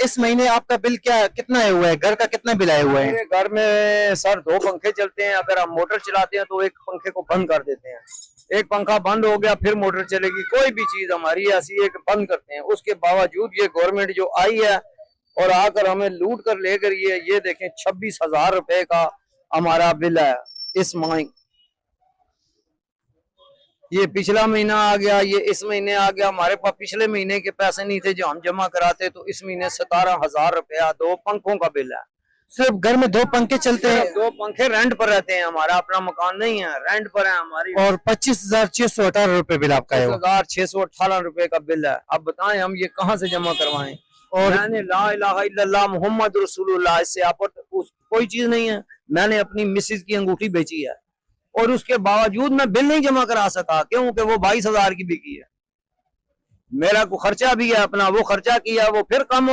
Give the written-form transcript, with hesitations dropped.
इस महीने आपका बिल कितना आया हुआ है? घर का कितना बिल आया हुआ है? मेरे घर में सर 2 पंखे चलते हैं। अगर हम मोटर चलाते हैं तो एक पंखे को बंद कर देते हैं, एक पंखा बंद हो गया फिर मोटर चलेगी। कोई भी चीज हमारी ऐसी है कि बंद करते हैं। उसके बावजूद ये गवर्नमेंट जो आई है और आकर हमें लूट कर ले गई है। ये देखें 26,000 रुपए का हमारा बिल है इस माह। ये पिछला महीना आ गया, ये इस महीने आ गया। हमारे पास पिछले महीने के पैसे नहीं थे जो हम जमा कराते, तो इस महीने 17,000 रुपया 2 पंखों का बिल है। सिर्फ घर में 2 पंखे चलते हैं? 2 पंखे रेंट पर रहते हैं, हमारा अपना मकान नहीं है, रेंट पर है हमारी। और 25,618 रुपए बिल आपका है? 25,618 रुपए का बिल है। अब बताएं हम ये कहाँ से जमा करवाएं? और मैंने ला इलाहा इल्लल्लाह मोहम्मद रसूलुल्लाह इससे आप कोई चीज नहीं है। मैंने अपनी मिसेज की अंगूठी बेची है और उसके बावजूद मैं बिल नहीं जमा करा सका, क्योंकि वो 22,000 की बिकी है। मेरा को खर्चा भी है अपना, वो खर्चा किया वो फिर कम